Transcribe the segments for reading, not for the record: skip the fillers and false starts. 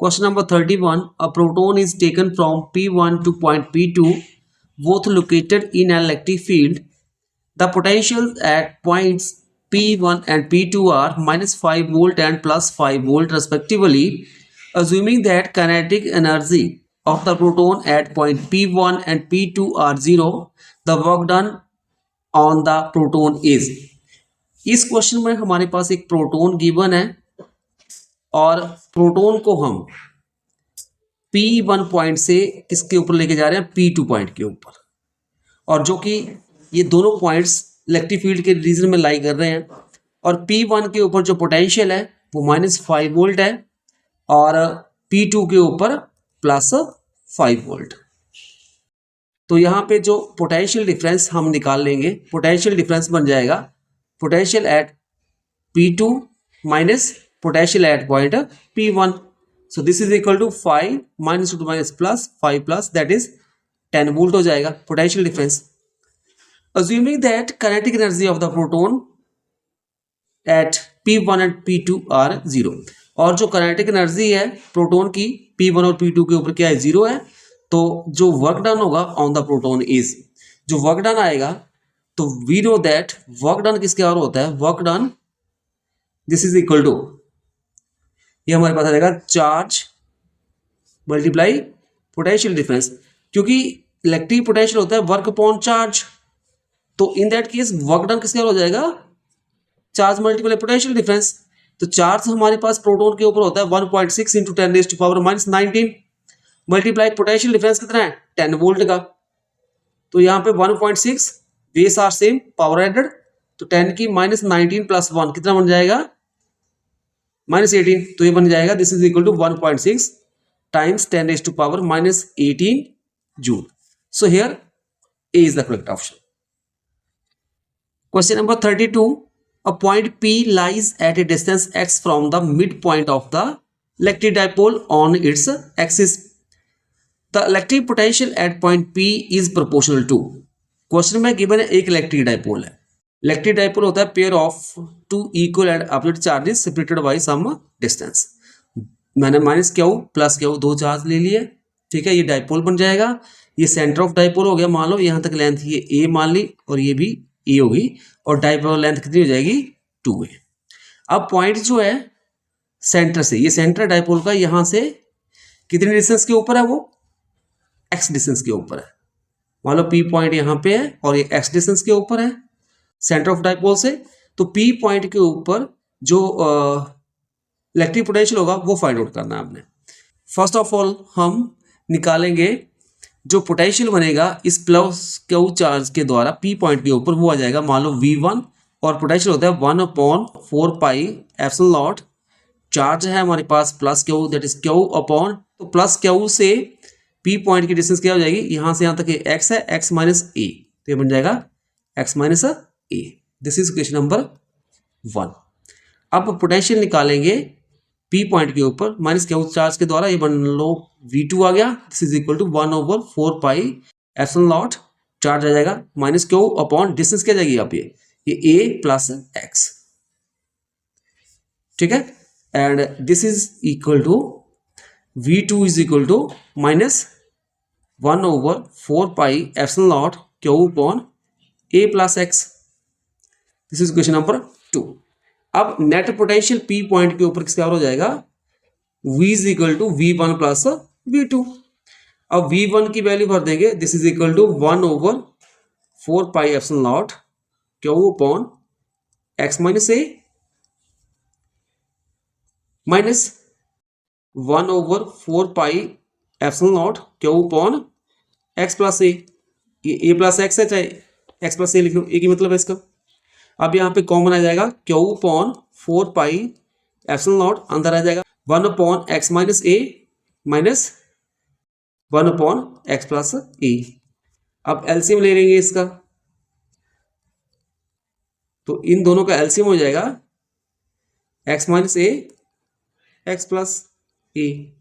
Question number 31. A proton is taken from P1 to point P2, both located in an electric field. The potentials at points P1 and P2 are minus 5 volt and plus 5 volt respectively. Assuming that kinetic energy of the proton at point P1 and P2 are 0, the work done on the proton is. इस question में हमारे पास एक proton given है और proton को हम P1 point से किसके ऊपर लेके जा रहे हैं, P2 पॉइंट के ऊपर, और जो कि ये दोनों पॉइंट्स इलेक्ट्रिक फील्ड के रीजन में लाई कर रहे हैं। और P1 के ऊपर जो पोटेंशियल है वो -5 वोल्ट है और P2 के ऊपर +5 वोल्ट। तो यहाँ पे जो पोटेंशियल डिफरेंस हम निकाल लेंगे, पोटेंशियल डिफरेंस बन जाएगा potential at P2 minus potential at point P1. So this is equal to 5 minus two minus plus 5 plus that is 10 volt हो जाएगा potential difference. Assuming that kinetic energy of the proton at P1 and P2 are 0, और जो kinetic energy है proton की P1 और P2 के ऊपर क्या है, 0 है. तो जो वर्क डन होगा ऑन द प्रोटोन इज, जो वर्क डन आएगा तो we know that work done किसके और होता है, work done this is equal to, ये हमारे पास आ जाएगा चार्ज मल्टीप्लाई पोटेंशियल डिफरेंस, क्योंकि इलेक्ट्रिक पोटेंशियल होता है वर्क अपॉन चार्ज. तो in that case work done किसके हो जाएगा, चार्ज मल्टीप्लाई पोटेंशियल डिफरेंस. तो चार्ज हमारे पास प्रोटोन के ऊपर होता है 1.6 इंटू 10⁻⁻⁻19 मल्टीप्लाई पोटेंशियल डिफरेंस कितना है 10 वोल्ट का. तो यहाँ पे 1.6 base are same power added, तो 10 की -19 प्लस 1 कितना बन जाएगा -18. तो ये बन जाएगा this is equal to 1.6 times 10⁻⁻18 joule. So here A is the correct option. Question number 32. A point P lies at a distance x from the midpoint of the electric dipole on its axis. The electric potential at point P is proportional to. Question में given है एक electric dipole है. Electric dipole होता है pair of two equal and opposite charges separated by some distance. मैंने minus q plus q दो charge ले लिए, ठीक है, ये डाइपोल बन जाएगा. ये सेंटर ऑफ डाइपोल हो गया, मान लो यहाँ तक लेंथ ये ए मान ली और ये भी ए होगी, और डाइपोल लेंथ कितनी हो जाएगी 2a. अब पॉइंट जो है सेंटर से, ये सेंटर डाइपोल का यहाँ से कितनी डिस्टेंस के ऊपर है, वो x डिस्टेंस के ऊपर है. मान लो P पॉइंट यहाँ पे है और ये x डिस्टेंस के ऊपर है सेंटर ऑफ डाइपोल से. तो P पॉइंट के ऊपर जो इलेक्ट्रिक पोटेंशियल होगा वो फाइंड आउट करना है आपने. फर्स्ट ऑफ ऑल हम निकालेंगे जो पोटेंशियल बनेगा इस प्लस क्यू चार्ज के द्वारा P पॉइंट के ऊपर, वो आ जाएगा मान लो V1, और पोटेंशियल होता है 1/4πε0. चार्ज है हमारे पास plus q, that is q upon, तो प्लस क्यू से P पॉइंट की डिस्टेंस क्या हो जाएगी, यहाँ से यहाँ तक x है x माइनस ए, तो ये बन जाएगा x minus A. This is question number 1. अब पोटेंशियल निकालेंगे P पॉइंट के ऊपर माइनस क्यू चार्ज के द्वारा, ये बन लो V2 आ गया. This is equal to 1/4πε0. Charge आ जाएगा माइनस क्यू अपॉन डिस्टेंस क्या जाएगी आप ये a प्लस एक्स, ठीक है. And this is equal to V2 is equal to minus 1/4πε0 q upon a plus x. This is question number 2. अब net potential P point के ऊपर किसका हो जाएगा, V is equal to V1 plus V2. अब V1 की value भर देंगे, this is equal to 1/4πε0 q upon x minus a minus 1/4πε0 q upon x plus a. ये a प्लस एक्स है, चाहे x प्लस ए लिख लो, एक ही मतलब है इसका. अब यहाँ पे कॉमन आ जाएगा क्यू अपॉन 4πε0, अंदर आ जाएगा 1/x minus a minus 1/x plus ए. अब एलसीएम ले लेंगे इसका, तो इन दोनों का एलसीएम हो जाएगा x minus a x plus a,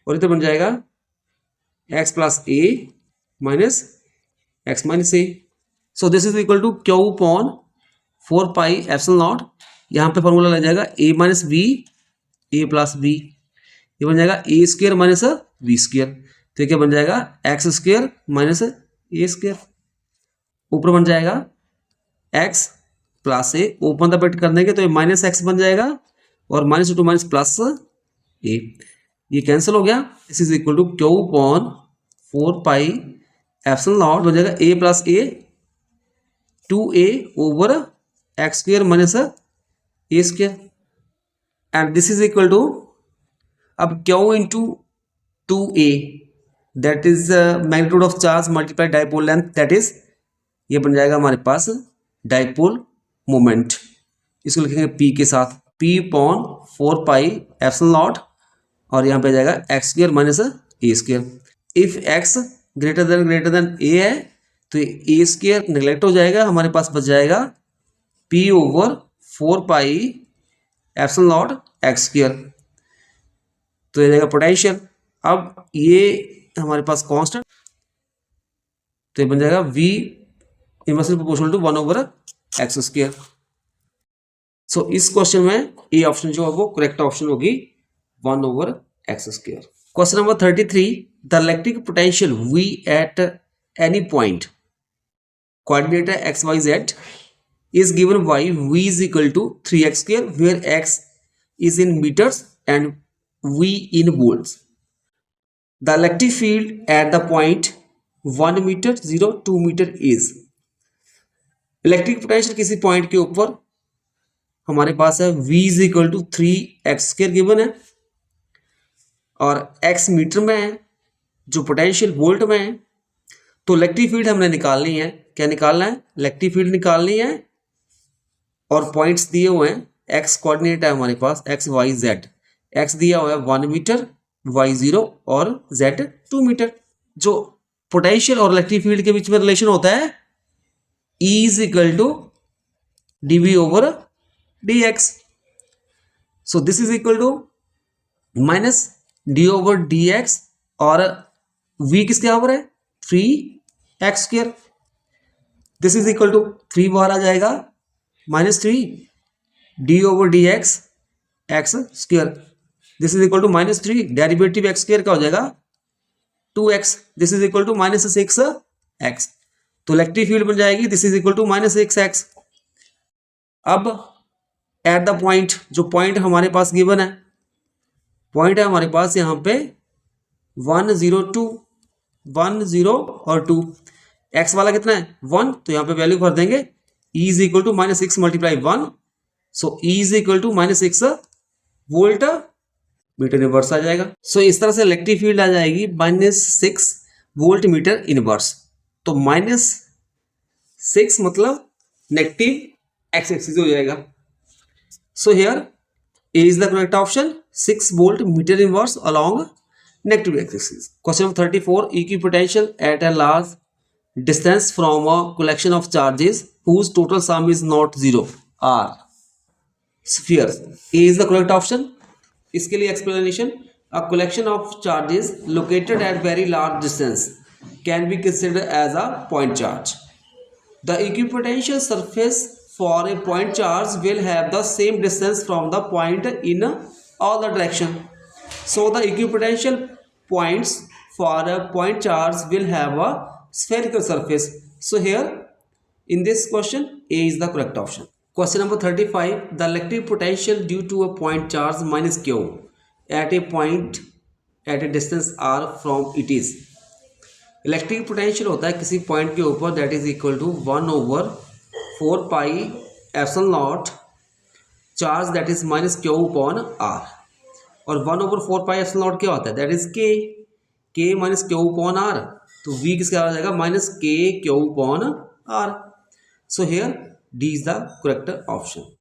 और इधर बन जाएगा x plus a minus x minus a. So this is equal to q upon 4πε0. यहाँ पे फॉर्मूला लग जाएगा a minus b a plus b. ये बन जाएगा a square minus b square, तो ये क्या बन जाएगा x square minus a square. ऊपर बन जाएगा x plus a, open the bracket कर देंगे तो ये माइनस एक्स बन जाएगा और minus two minus plus a, ये कैंसिल हो गया। This is equal to q upon 4 pi epsilon naught बन जाएगा a plus a 2a over x square minus a square, and this is equal to अब q into 2a that is magnitude of charge multiply dipole length, that is ये बन जाएगा हमारे पास dipole moment. इसको लिखेंगे p के साथ, p upon 4 pi epsilon not और यहाँ पे जाएगा x square minus a square. If x greater than a है तो ए स्क्र निगलेक्ट हो जाएगा, हमारे पास बच जाएगा p over 4 pi epsilon not x square, तो ये जाएगा पोटेंशियल। अब ये हमारे पास कांस्टेंट, तो ये बन जाएगा v inversely proportional to 1 over x square. So इस क्वेश्चन में ए ऑप्शन जो है वो करेक्ट ऑप्शन होगी 1 over x square. Question number 33, the electric potential V at any point coordinate x y z is given by V is equal to 3x square where x is in meters and V in volts. The electric field at the point 1 meter 0 2 meter is, electric potential किसी point के ऊपर हमारे पास है V is equal to 3x square given है और x metre में है, जो पोटेंशियल वोल्ट में है, तो इलेक्ट्रिक फील्ड हमने निकालनी है। क्या निकालना है? इलेक्ट्रिक फील्ड निकालनी है और पॉइंट्स दिए हुए हैं, एक्स कोऑर्डिनेट है हमारे पास एक्स वाई जेड, एक्स दिया हुआ है 1 मीटर, वाई 0 और जेड 2 मीटर। जो पोटेंशियल और इलेक्ट्रिक फील्ड के बीच में रिलेशन होता है E is equal to dV over dx, so this is equal to minus d over dx और V किसके बराबर है 3x square, this is equal to 3 बाहर आ जाएगा -3 d over d x square, this is equal to -3 derivative x square का हो जाएगा 2x, this is equal to -6x, तो इलेक्ट्रिक फील्ड बन जाएगी this is equal to -6x। अब एट द पॉइंट, जो पॉइंट हमारे पास गिवन है, पॉइंट है हमारे पास यहाँ पे 1 0 2 1 0 और 2, x वाला कितना है 1, तो यहाँ पे वैल्यू भर देंगे E is equal to -6 multiply 1, so E is equal to -6 volt metre inverse आ जाएगा। सो इस तरह से इलेक्ट्रिक फील्ड आ जाएगी -6 वोल्ट मीटर इनवर्स, तो -6 मतलब नेगेटिव एक्स एक्सिस हो जाएगा। So here A is the correct option, 6 volt metre inverse along negative x axis. Question number 34, equipotential at a large distance from a collection of charges whose total sum is not 0 are spheres. A is the correct option. इसके लिए explanation, a collection of charges located at very large distance can be considered as a point charge. The equipotential surface for a point charge will have the same distance from the point in all the direction. So the equipotential points for a point charge will have a spherical surface. So here in this question A is the correct option. Question number 35, the electric potential due to a point charge minus q at a point at a distance r from it is, electric potential होता है किसी point के ऊपर that is equal to 1 over 4 pi epsilon naught charge that is -q upon r, और 1 over 4 pi epsilon not क्या होता है that is k -q upon r, तो V किसका आ जाएगा -k q upon r। So here D is the correct option.